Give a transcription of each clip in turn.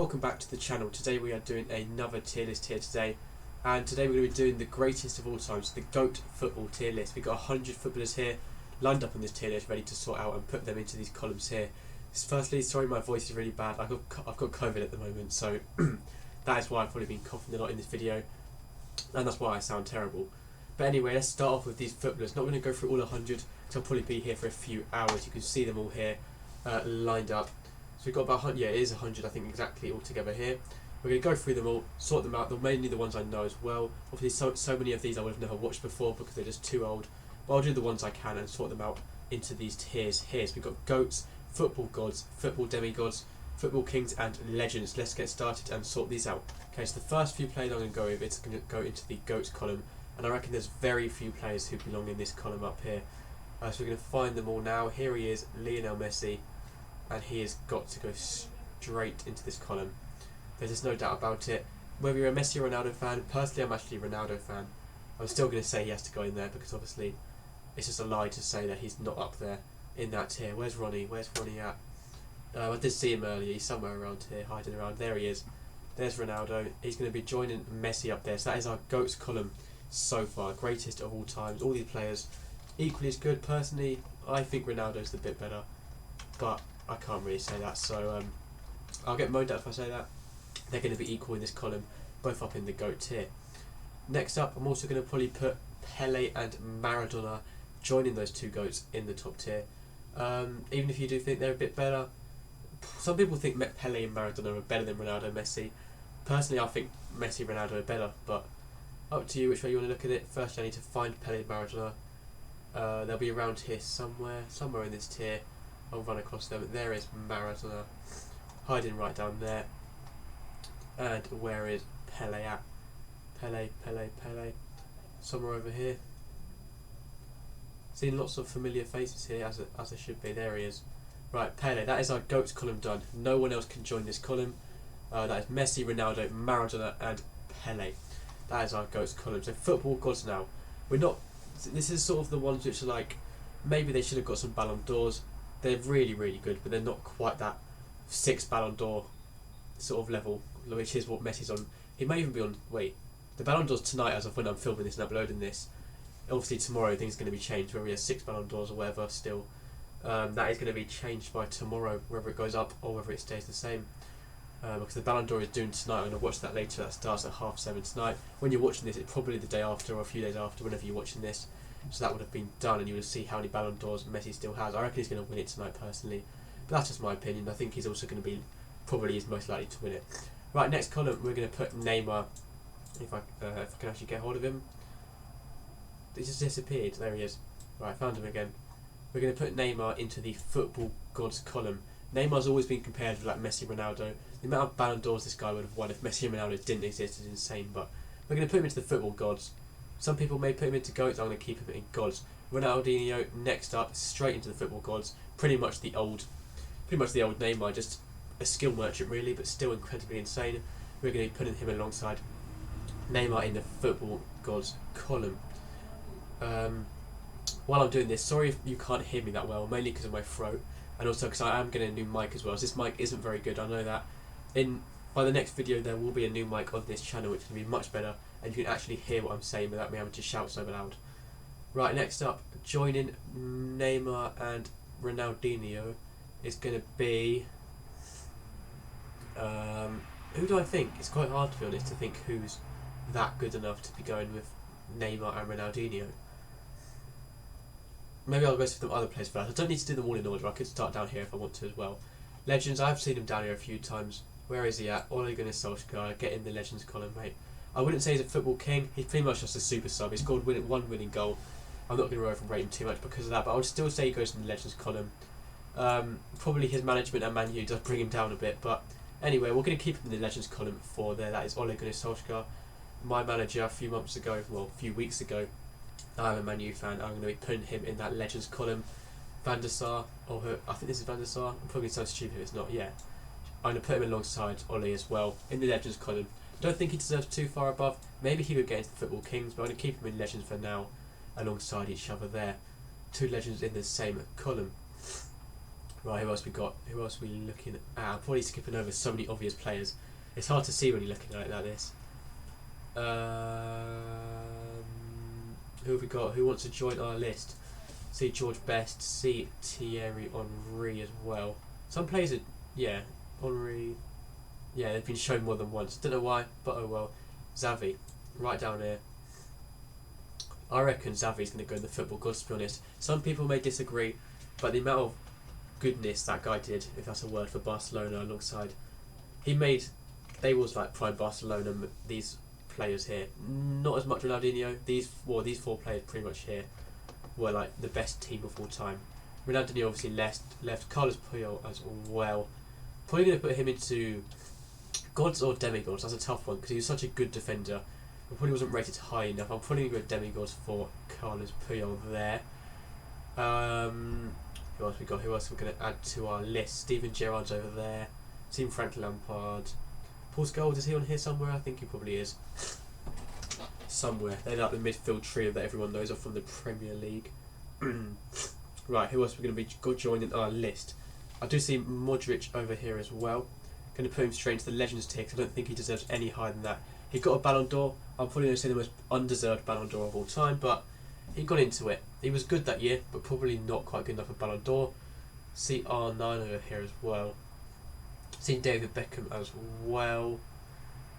welcome back to the channel. Today we are doing another tier list here today, and today we're going to be doing the greatest of all times, the GOAT football tier list. We've got 100 footballers here lined up on this tier list ready to sort out and put them into these columns here. Firstly, sorry my voice is really bad. I've got COVID at the moment, so that is why I've probably been coughing a lot in this video, and that's why I sound terrible. But anyway, let's start off with these footballers. Not going to go through all 100 because I'll probably be here for a few hours. You can see them all here lined up. So we've got about 100, yeah, it is 100 I think exactly all together here. We're going to go through them all, sort them out. They're mainly the ones I know as well. Obviously so many of these I would have never watched before because they're just too old. But I'll do the ones I can and sort them out into these tiers here. So we've got GOATs, football gods, football demigods, football kings and legends. Let's get started and sort these out. Okay, so the first few players I'm going to go with, it's going to go into the GOATs column. And I reckon there's very few players who belong in this column up here. So we're going to find them all now. Here he is, Leonel Messi. And he has got to go straight into this column. There's just no doubt about it. Whether you're a Messi or Ronaldo fan, personally I'm actually a Ronaldo fan. I'm still going to say he has to go in there because obviously it's just a lie to say that he's not up there in that tier. Where's Ronnie? Where's Ronnie at? I did see him earlier. He's somewhere around here, hiding around. There he is. There's Ronaldo. He's going to be joining Messi up there. So that is our GOATs column so far. Greatest of all times. All these players equally as good. Personally, I think Ronaldo's the bit better. But I can't really say that, so I'll get moaned at if I say that. They're going to be equal in this column, both up in the GOAT tier. Next up, I'm also going to probably put Pele and Maradona joining those two GOATs in the top tier. Even if you do think they're a bit better, some people think Pele and Maradona are better than Ronaldo, Messi. Personally, I think Messi and Ronaldo are better, but up to you which way you want to look at it. First, I need to find Pele and Maradona. They'll be around here somewhere in this tier. I'll run across them. There is Maradona, hiding right down there. And where is Pele at? Pele. Somewhere over here. Seeing lots of familiar faces here, as there should be. There he is. Right, Pele. That is our GOATs column done. No one else can join this column. That is Messi, Ronaldo, Maradona, and Pele. That is our GOATs column. So football gods now. We're not. This is sort of the ones which are like, maybe they should have got some Ballon d'Ors. They're really, really good, but they're not quite that 6 Ballon d'Or sort of level, which is what Messi's on. He may even be on. Wait, the Ballon d'Ors tonight, as of when I'm filming this and uploading this. Obviously tomorrow things are going to be changed. Whether he has 6 Ballon d'Ors or whatever, still, that is going to be changed by tomorrow, whether it goes up or whether it stays the same. Because the Ballon d'Or is due tonight. I'm going to watch that later. That starts at 7:30 tonight. When you're watching this, it's probably the day after or a few days after, whenever you're watching this. So that would have been done, and you will see how many Ballon d'Ors Messi still has. I reckon he's going to win it tonight, personally. But that's just my opinion. I think he's also going to be, probably is most likely to win it. Right, next column, we're going to put Neymar. If I can actually get hold of him. He just disappeared. There he is. Right, found him again. We're going to put Neymar into the football gods column. Neymar's always been compared with like Messi, Ronaldo. The amount of Ballon d'Ors this guy would have won if Messi and Ronaldo didn't exist is insane. But we're going to put him into the football gods. Some people may put him into GOATs. I'm going to keep him in gods. Ronaldinho next up, straight into the football gods. Pretty much the old Neymar, just a skill merchant really, but still incredibly insane. We're going to be putting him alongside Neymar in the football gods column. While I'm doing this, sorry if you can't hear me that well, mainly because of my throat, and also because I am getting a new mic as well. So this mic isn't very good, I know that. By the next video there will be a new mic on this channel which will be much better, and you can actually hear what I'm saying without me having to shout so loud. Right, next up, joining Neymar and Ronaldinho is going to be... who do I think? It's quite hard, to be honest, to think who's that good enough to be going with Neymar and Ronaldinho. Maybe I'll go through some other players first. I don't need to do them all in order. I could start down here if I want to as well. Legends, I've seen him down here a few times. Where is he at? Ole Gunnar Solskjaer. Get in the legends column, mate. I wouldn't say he's a football king. He's pretty much just a super sub. He scored one winning goal. I'm not going to overrate him too much because of that, but I would still say he goes in the legends column. Probably his management at Man U does bring him down a bit, but anyway, we're going to keep him in the legends column for there. That is Ole Gunnar Solskjaer. My manager a few weeks ago. I'm a Man U fan. I'm going to be putting him in that legends column. Van der Sar, I think this is Van der Sar. I'm probably so stupid if it's not. Yeah, I'm going to put him alongside Ole as well in the legends column. Don't think he deserves too far above. Maybe he would get into the football kings, but I'm going to keep him in legends for now, alongside each other there. Two legends in the same column. Right, who else we got? Who else are we looking at? I'm probably skipping over so many obvious players. It's hard to see when you're looking at it like this. Who have we got? Who wants to join our list? See George Best, see Thierry Henry as well. Some players are, yeah, Henry, yeah, they've been shown more than once. Don't know why, but oh well. Xavi, right down here. I reckon Xavi's going to go in the football gods, to be honest. Some people may disagree, but the amount of goodness that guy did, if that's a word, for Barcelona alongside, they was like prime Barcelona, these players here. Not as much Ronaldinho. These four players pretty much here were like the best team of all time. Ronaldinho obviously left Carlos Puyol as well. Probably going to put him into gods or demigods. That's a tough one because he was such a good defender. He probably wasn't rated high enough. I'm probably going to go demigods for Carlos Puyol there. Who else we got? Who else we're going to add to our list? Steven Gerrard's over there. Seen Frank Lampard. Paul Scholes, is he on here somewhere? I think he probably is. Somewhere. They're like the midfield trio that everyone knows of from the Premier League. Right, who else are we going to be joining our list? I do see Modric over here as well. Going to put him straight into the Legends tier because I don't think he deserves any higher than that. He got a Ballon d'Or. I'm probably going to say the most undeserved Ballon d'Or of all time, but he got into it. He was good that year, but probably not quite good enough for Ballon d'Or. See R9 over here as well. See David Beckham as well.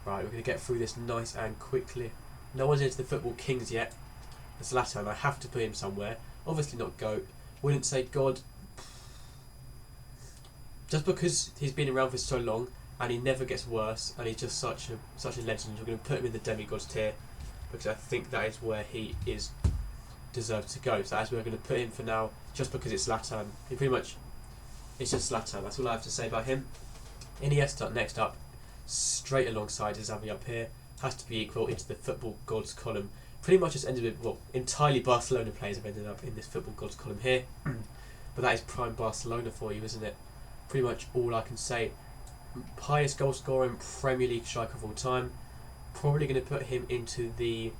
Right, we're going to get through this nice and quickly. No one's into the Football Kings yet. It's Zlatan. I have to put him somewhere. Obviously not GOAT. Wouldn't say God. Just because he's been around for so long and he never gets worse and he's just such a legend, we're going to put him in the demigods tier because I think that is where he is deserved to go. So that's where we're going to put him for now, just because it's Zlatan. It's just Zlatan. That's all I have to say about him. Iniesta next up, straight alongside Xavi up here, has to be equal into the football gods column. Pretty much just ended with, well, entirely Barcelona players have ended up in this football gods column here. But that is prime Barcelona for you, isn't it? Pretty much all I can say. Highest goal scorer in Premier League striker of all time. Probably going to put him into the,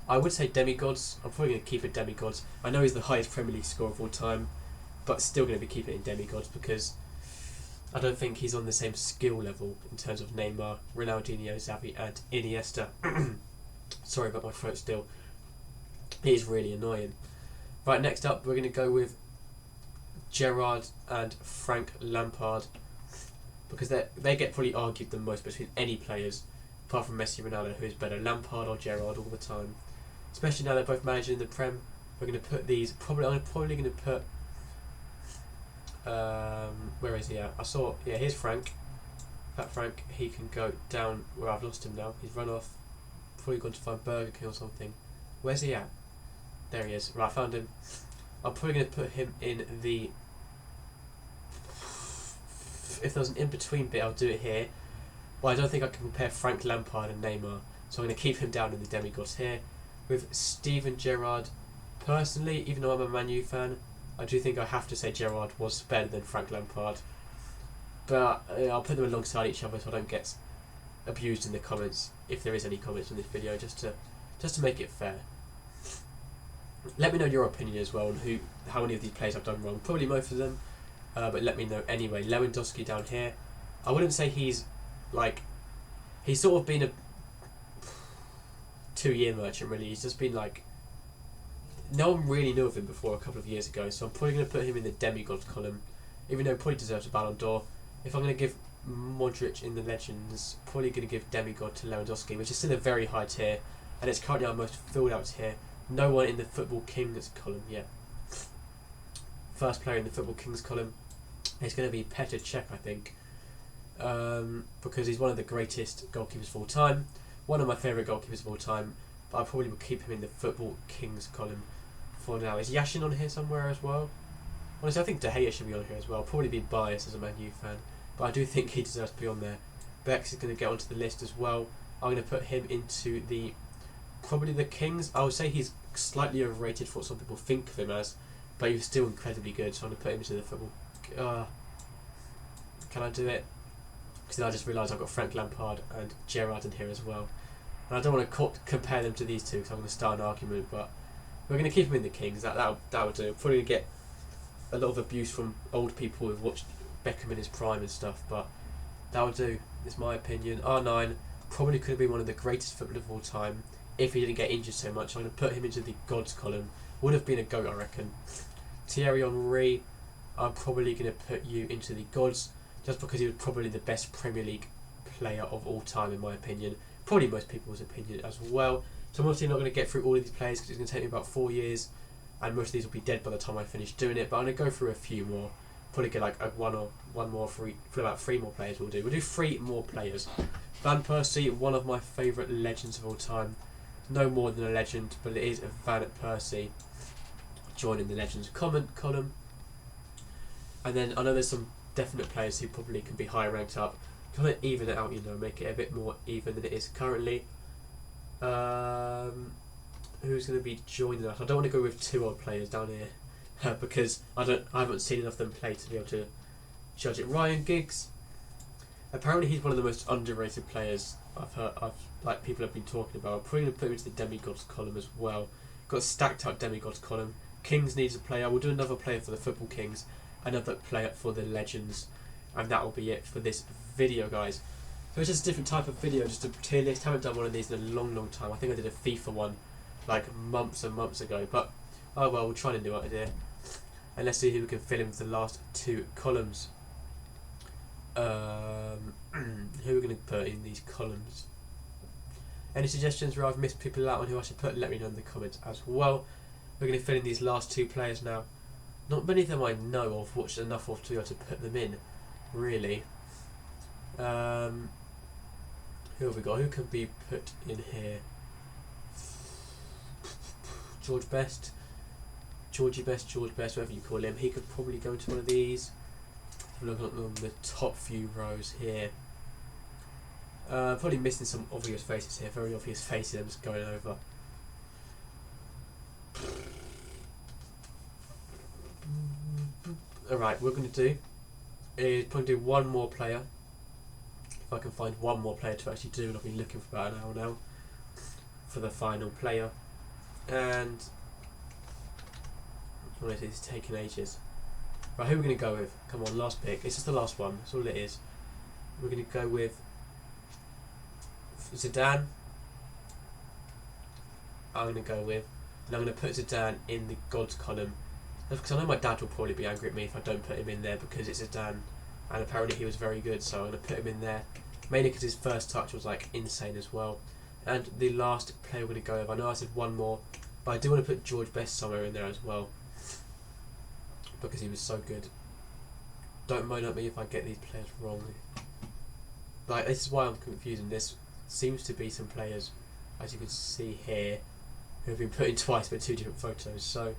I would say demigods. I'm probably going to keep it demigods. I know he's the highest Premier League scorer of all time, but still going to be keeping it in demigods because I don't think he's on the same skill level in terms of Neymar, Ronaldinho, Xavi and Iniesta. Sorry about my throat still. It is really annoying. Right, next up we're going to go with Gerard and Frank Lampard because they get probably argued the most between any players apart from Messi and Ronaldo, who is better, Lampard or Gerard all the time. Especially now they're both managing the Prem. We're going to put these, I'm probably going to put, where is he at? Here's Frank. That Frank, he can go down where I've lost him now. He's run off. Probably gone to find Burger King or something. Where's he at? There he is. Right, I found him. I'm probably going to put him in the, if there's an in-between bit, I'll do it here. Well, I don't think I can compare Frank Lampard and Neymar, so I'm going to keep him down in the demigods here. With Steven Gerrard, personally, even though I'm a Man U fan, I do think I have to say Gerrard was better than Frank Lampard. But I'll put them alongside each other so I don't get abused in the comments, if there is any comments on this video, just to make it fair. Let me know your opinion as well on how many of these players I've done wrong. Probably most of them, but let me know anyway. Lewandowski down here. I wouldn't say he's sort of been a 2-year merchant really. He's just been like, no one really knew of him before a couple of years ago, so I'm probably going to put him in the demigods column, even though he probably deserves a Ballon d'Or. If I'm going to give Modric in the Legends, probably going to give demigod to Lewandowski, which is still a very high tier, and it's currently our most filled out tier. No one in the Football Kings column yet. First player in the Football Kings column is going to be Petr Cech, I think, because he's one of the greatest goalkeepers of all time, one of my favourite goalkeepers of all time, but I probably would keep him in the Football Kings column for now. Is Yashin on here somewhere as well? Honestly, I think De Gea should be on here as well. Probably be biased as a Man U fan, but I do think he deserves to be on there. Bex is going to get onto the list as well. I'm going to put him into probably the Kings. I would say he's slightly overrated for what some people think of him as, but he was still incredibly good, so I'm going to put him into the football. Can I do it? Because then I just realised I've got Frank Lampard and Gerard in here as well. And I don't want to compare them to these two because I'm going to start an argument, but we're going to keep him in the Kings. That would do. Probably going to get a lot of abuse from old people who've watched Beckham in his prime and stuff, but that'll do. It's my opinion. R9 probably could have been one of the greatest footballers of all time if he didn't get injured so much. I'm going to put him into the gods column. Would have been a GOAT, I reckon. Thierry Henry, I'm probably going to put you into the gods just because he was probably the best Premier League player of all time in my opinion. Probably most people's opinion as well. So I'm obviously not going to get through all of these players because it's going to take me about 4 years and most of these will be dead by the time I finish doing it, but I'm going to go through a few more. Probably get like one more for about 3 more players we'll do. We'll do 3 more players. Van Persie, one of my favourite legends of all time. No more than a legend, but it is Van Persie joining the legends column. And then I know there's some definite players who probably can be higher ranked up. Kind of even it out, you know, make it a bit more even than it is currently. Who's going to be joining us? I don't want to go with 2 old players down here because I haven't seen enough of them play to be able to judge it. Ryan Giggs. Apparently he's one of the most underrated players like people have been talking about. I'm probably going to put him into the demigods column as well. Got a stacked up demigods column. Kings needs a player. We'll do another player for the Football Kings, another player for the Legends, and that will be it for this video, guys. So it's just a different type of video, just a tier list. Haven't done one of these in a long time. I think I did a FIFA one like months and months ago, but oh well, we'll try a new idea. And let's see who we can fill in with the last 2 columns. Who are we going to put in these columns? Any suggestions where I've missed people out on who I should put? Let me know in the comments as well. We're going to fill in these last 2 players now. Not many of them I know of, watched enough of to be able to put them in, really. Who have we got? Who can be put in here? Georgie Best, whatever you call him. He could probably go into one of these. Look at the top few rows here. Probably missing some obvious faces here. Very obvious faces I'm just going over. Alright, what we're going to do is probably do one more player. If I can find one more player to actually do, and I've been looking for about an hour now for the final player. And honestly, it's taking ages. Right, who are we going to go with? Come on, last pick. It's just the last one. That's all it is. We're going to go with Zidane. I'm going to go with, and I'm going to put Zidane in the gods column because I know my dad will probably be angry at me if I don't put him in there because it's Zidane, and apparently he was very good. So I'm going to put him in there mainly because his first touch was like insane as well. And the last player we're going to go with, I know I said one more, but I do want to put George Best somewhere in there as well because he was so good. Don't moan at me if I get these players wrong. Like, this is why I'm confusing. This seems to be some players, as you can see here, who have been put in twice but 2 different photos. So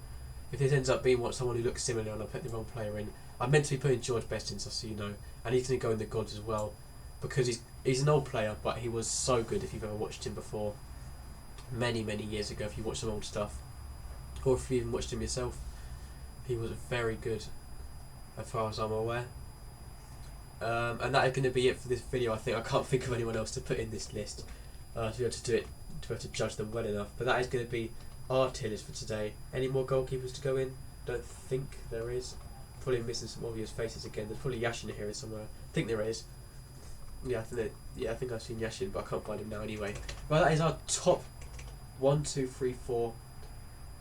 if this ends up being someone who looks similar and I put the wrong player in, I meant to be putting George Best in, so you know, and he's going to go in the gods as well because he's an old player, but he was so good if you've ever watched him before, many years ago. If you watched some old stuff, or if you even watched him yourself, he was very good as far as I'm aware. And that is going to be it for this video. I can't think of anyone else to put in this list to be able to do it, to be able to judge them well enough. But that is going to be our tier list for today. Any more goalkeepers to go in? Don't think there is. Probably missing some obvious faces again. There's probably Yashin here somewhere. I think there is. Yeah, I think I've seen Yashin, but I can't find him now anyway. Well, that is our top 1, 2, 3, 4,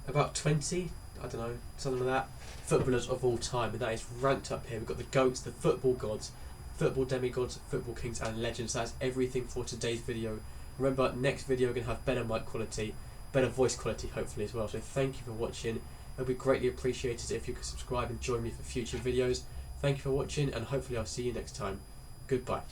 about 20. I don't know, something like that. Footballers of all time, and that is ranked up here. We've got the GOATs, the football gods, football demigods, football kings, and legends. That's everything for today's video. Remember, next video we're going to have better mic quality, better voice quality, hopefully as well. So thank you for watching. It would be greatly appreciated if you could subscribe and join me for future videos. Thank you for watching, and hopefully I'll see you next time. Goodbye.